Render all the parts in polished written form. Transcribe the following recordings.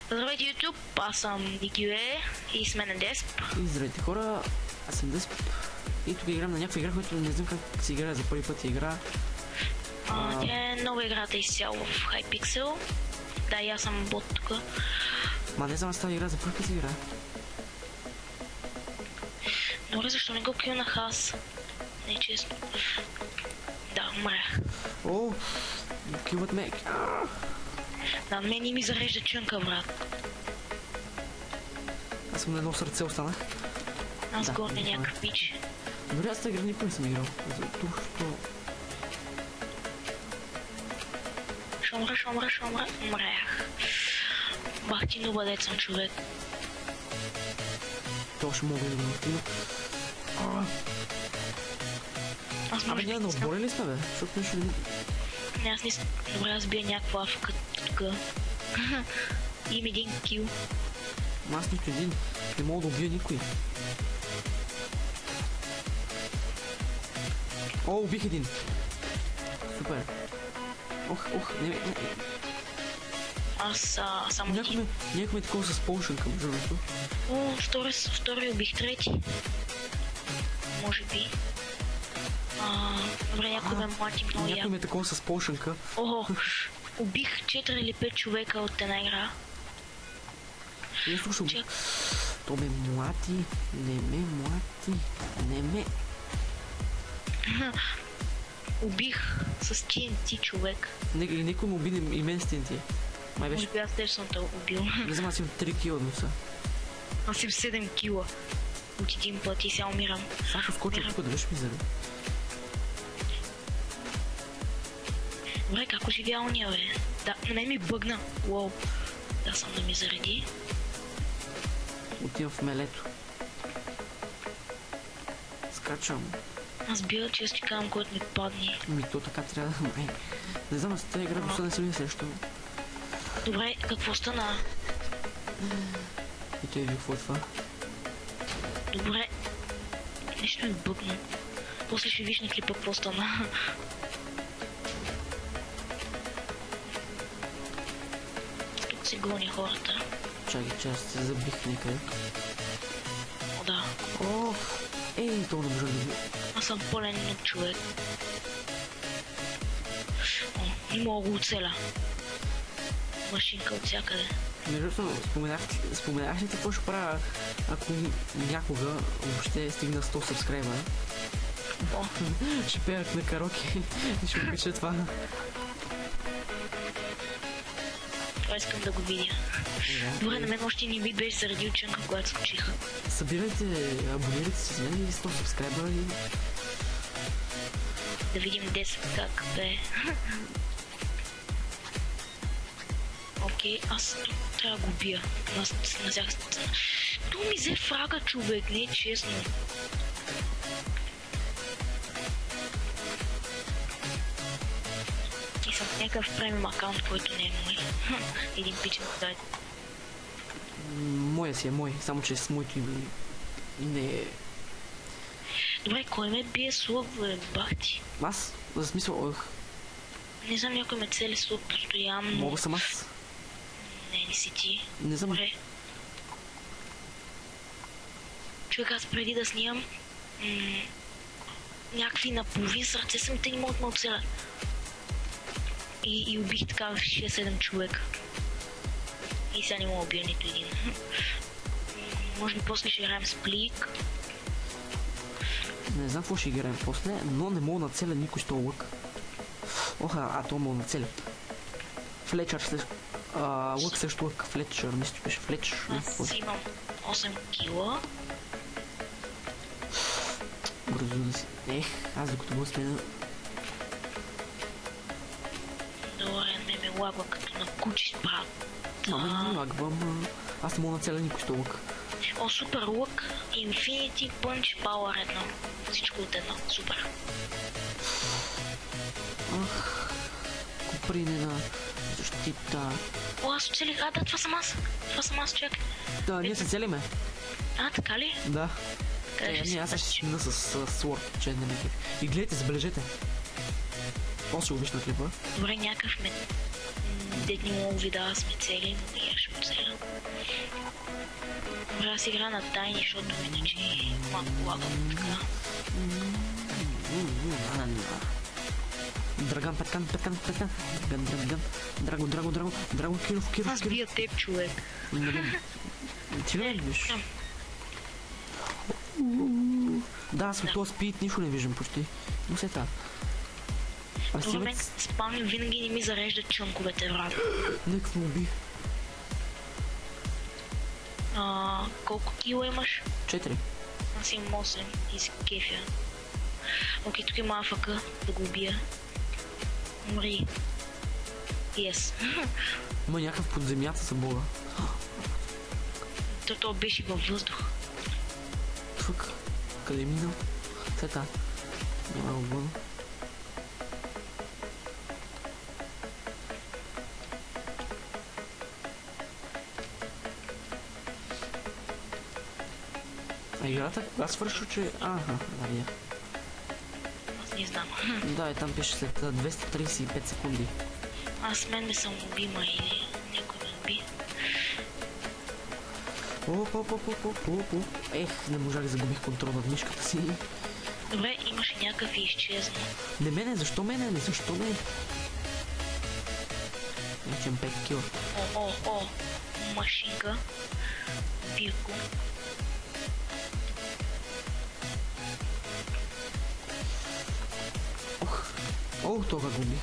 Здравейте, YouTube, аз съм Никюе и с мен е Десп. И здравейте хора, аз съм Десп. И тук играм на някаква игра, която не знам как се играе за първи път игра. Тя е нова играта изцяло в Hypixel. Да, и аз съм бот тук. Ма не знам, аз тази игра за първи път се игра. Добре, защо не го килнах аз? Не е честно. Да, умрях. О, килват ме. Да, мен и ми зарежда чънка, брат. Аз съм на едно сърце останах. Аз горне някакъв пич. Добре, аз тази игра никога не съм играл. Защо? Шумра. Умрях. Бах ти нуба, дет съм човек. То ще мога да го научим. Абе, ние на отбори ли сме, бе? Защото нещо не... Не, аз не... Добре, аз бия някаква афка тук. Им един кил. Аз нито един. Не мога да убия никой. О, убих един. Супер. Ох, не. Аз само някой ме такова с поушен към журното. О, втори убих, трети. Може би. Добре, някой ме млати много яко. Някой ме такова с поушенка. Охо, убих 4 или 5 човека от една игра. Я слушам. То ме млати, не ме. Убих с TNT човек. Никой му уби и мен с TNT. Май беше... Може би аз теж съм те убил. Не знам, аз имам 3 кила носа. Аз имам 7 кила. От един път и сега умирам. Само скоча тук да беше ми заради. Добре, как оживя уния, бе? Да, на мен ми бъгна. Уоу. Да, съм да ми заради. Отивам в мелето. Скачам. Аз бия, че ти казвам, който ми падне. Ми то така трябва да май. Не знам, аз тази игра просто не се мисля нещо. Добре, какво стана? И той ви какво е това? Добре. Нещо ми бъгна. После ще виж на клипа какво стана. Тук се гони хората. Чакай, че аз се забих някъде. О, да. О, то не може да ви. Аз съм пълен нюк човек. О, не мога го оцеля. Машинка от всякъде. Между другото, споменах ли какво ще правя, ако някога въобще стигна 100 сабскрайбера? О. Ще пеят на караоке и ще обича това. Това искам да го видя. Добре, на мен още ни вид беше заради ученка, когато скочих. Събирайте, абонирайте се с мен и 100 сабскрайбера и... Да видим 10 как бе. Окей, аз трябва да го бия. На всяка страна. То ми взе фрага, човек, не е честно. И съм някакъв премиум акаунт, който не е мой. Един пич ми даде. Моя си е мой, само че с моето име не е... Добре, кой ме бие с лък, бе, бах ти? Аз? За смисъл, Не знам, някой ме цели с лък постоянно. Мога съм аз. Не си ти. Не знам. Добре. Човек, аз преди да снимам някакви наполовин сърце съм, те не могат да ме оцелят. И убих така 6-7 човека. И сега не мога да убия нито един. Може би после ще играем с плик. Не знам какво ще играем после, но не мога да нацеля никой с този лък. Оха, то мога да нацеля. Флечър след... лък също лък, Флетчър, мисля, че беше Флетчър. Аз имам 8 кила. Бързо да си... аз докато го смена... Добре, ме лагва като на кучи брат. Ама не лагвам, аз не мога да нацеля никой с този лък. О, супер лък, Infinity Punch Power 1. Всичко от едно, супер. Ах, купринена защита. О, аз оцелих, да, това съм аз, чакай. Да, ние се целиме. Така ли? Да. Къде аз ще смина с Sword, че не ме кефи. И гледайте, забележете. После обична клипа. Добре, някакъв ме... Дед не мога ви да сме цели, но я ще му целя. Добре, аз игра на тайни, защото иначе малко лагам така. Драган, петкан. Драго, Киров. Аз бия теб, човек. Ти не виж? Да, аз от този спит нищо не виждам почти. Но се това. Добре, спавни винаги не ми зареждат чънковете, брат. Не, какво уби? Колко кила имаш? 4. Аз имам 8 и си кефя. Окей, тук има афака, да го убия. Умри. Yes. Има някакъв под земята за бога. То беше във въздух. Фък. Къде е минал? Сета. Няма го бъда. А играта кога свършва, че... Аха, да, я. Аз не знам. Да, и там пише след 235 секунди. Аз мен ме самоубима или някой ме уби. Ех, не можах да загубих контрол над мишката си. Добре, имаше някакъв и изчезна. Не мене, защо мене? Не защо мене? Нечем 5 кила. О, машинка. Вирко. Тога губи.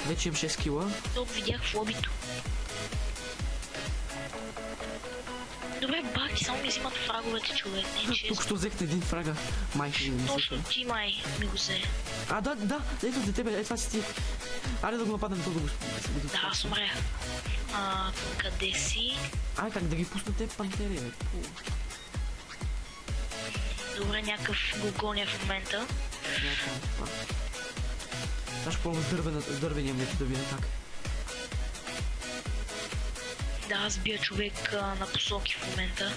Вече имам 6 кила. Тук видях в лобито. Добре, бахти, само ми взимат фраговете, човек. Не, че... Тук що взехте един фрага. Майка ми точно ти май ми го взе. Да, ето за тебе, това си ти. Айде да го нападнем, то да го... Да, аз умрях. Къде си? Как да ги пуснете пантери, бе. Добре, някакъв го гоня в момента. Аз ще пробвам с дървения метод да видя как. Да, аз бия човек на посоки в момента.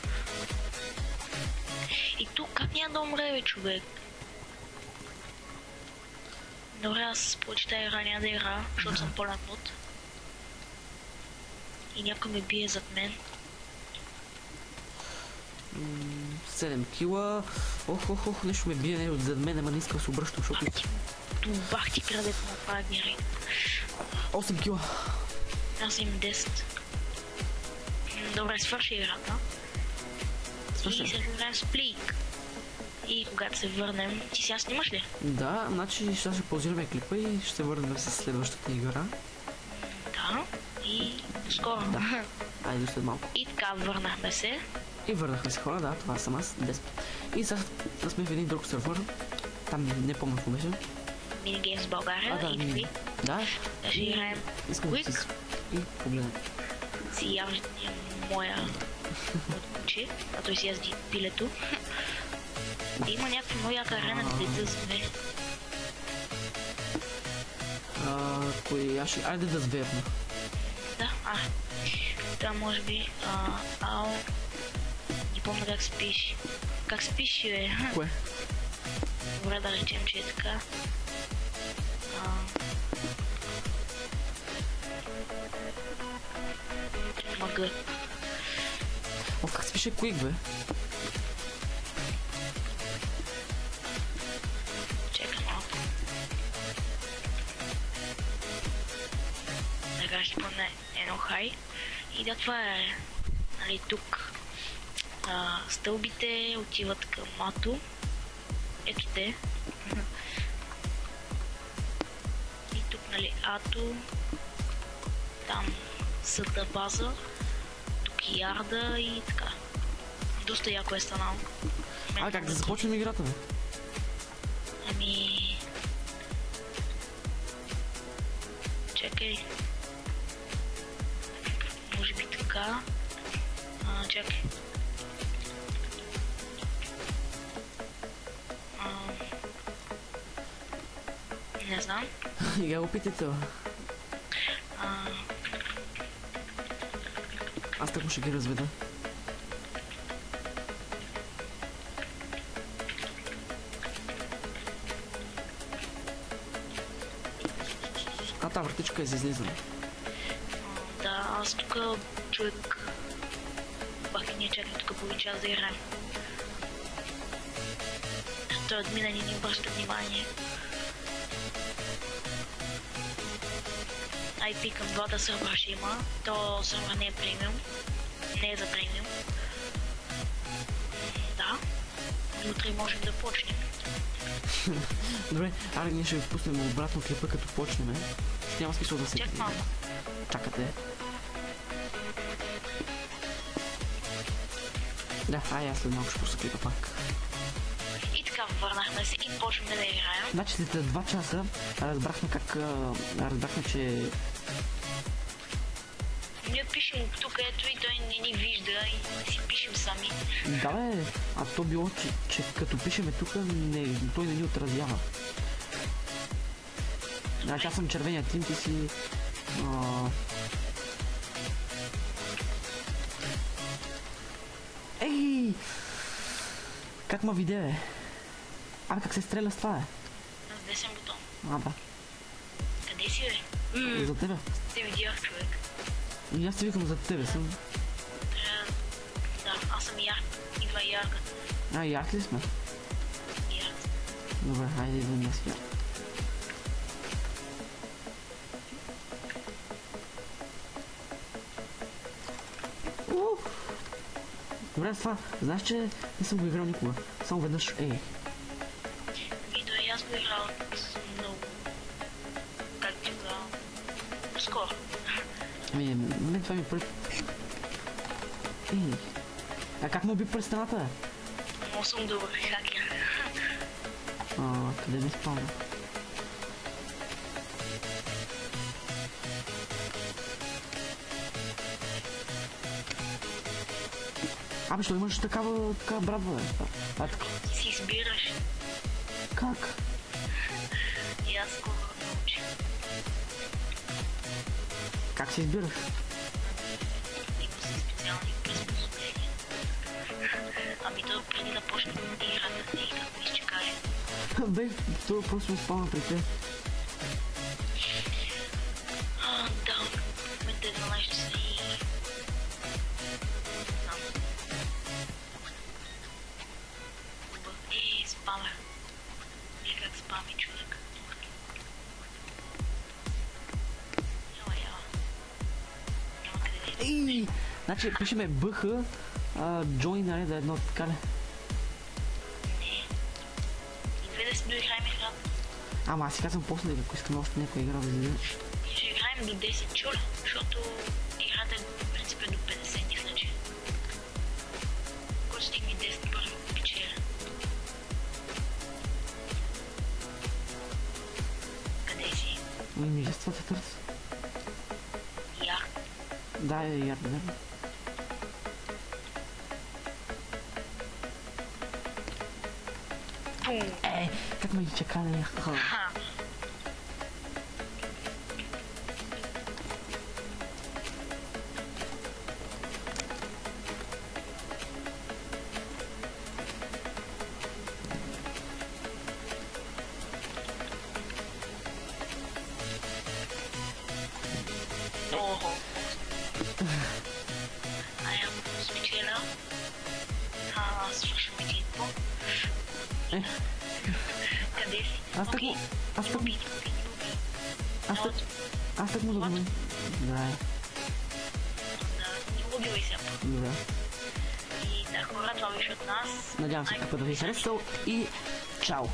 И тук как няма да умре, бе, човек? Добре, аз повече тази игра няма да игра, защото съм пълен мод. И някой ме бие зад мен. 7 кила. Нещо ме бие зад мен, ама не искам да се обръщам, защото... Бах ти крадето на правния рейд. 8 кила. Аз имам 10. Добре, свърши играта. И се играем с плик. И когато се върнем, ти сега снимаш ли? Да, значи ще паузираме клипа и ще се върнем с следващата игра. Да, и скоро. Да. Айде след малко. И така, върнахме се. И върнахме се, хора, да, това съм аз, 10. И сега сме в един друг сервер. Там не помня какво беше. Минигеймс България и Твит. Да. Ще играем Quick. И погледам. Си явно моя очи, а той си язди пилето. Има някаква много яка арена, да зве. Айде да зверна. Да, там може би, не помня как се пише. Как се пише, бе? Кое? Добре, да речем, че е така. Мъгър. Как се пише Quick, бе? Чекай малко. Сега ще пълне едно хай. И да, това е, нали, тук. Стълбите отиват към мато. Ето те. И тук, нали, ато. Там съда база. Тук ярда и така. Доста яко е станало. Как да започнем играта, бе? Чакай. Може би така. Чакай. Не знам. Я опитайте, бе. Аз така ще ги разведа. Тази вратичка е за излизане. Да, аз тук човек бах ние чакаме тук половин час да играем. Той админа ни обръща внимание. IP към двата сървъра ще има. То сървър не е премиум. Не е за премиум. Да. И утре можем да почнем. Добре, аре ние ще ви пуснем обратно клипа като почнем. Няма смисъл да се... Чак малко. Чакате. Да, аз след малко ще пусна клипа пак. И така върнахме се и почваме да играем. Значи след 2 часа разбрахме как... разбрахме, че... Ние пишем тук, ето и той не ни вижда и си пишем сами. Да бе, а то било, че като пишеме тук, той не ни отразява. Значи аз съм червения тим, ти си... Ей! Как ма виде, бе? Абе, как се стреля с това, бе? С десен бутон. Да. Къде си, бе? За тебе. Те видях, човек. И аз ти викам за тебе съм. Да, аз съм ярк. Идва ярка. Ярк ли сме? Ярк. Добре, хайде идвам и аз ярк. Добре, с това, знаеш, че не съм го играл никога. Само веднъж, И аз го играл много. Как ти го... Скоро. Мен това ми първи... А как му уби през стената, бе? Много съм добър хакер. Къде ми спавна? Абе, що имаш такава брадва, бе? Ти си избираш. Как? И аз скоро науча. Как се избираш? Има си специални приспособления. Ами то преди да почне играта и как ми изчекае. Бе, това просто ми спавна при те. Да, в момента е 12 часа и... Спаме. И как спаме, човек. Яла. Няма къде да. Значи пишеме БХ, join, нали, да едно така ли? Не. Идвай да си доиграем играта. Ама аз си казвам после, ако искам още някоя игра да излизаш. Ще играем до 10 чура, защото играта е в принцип до 50, мисля, че. Който стигне 10 първо печеля. Къде си? Мижества те търси. Яр. Да, яр, верно. Пум. Как ме чекали? Ха. Ого. Ая, спечеля. Слушам и ти какво? Къде си? Аз так му да думам. Да. Не убивай се. Добре. И да, хора, това беше от нас. Надявам се, като да ви харесал и чао!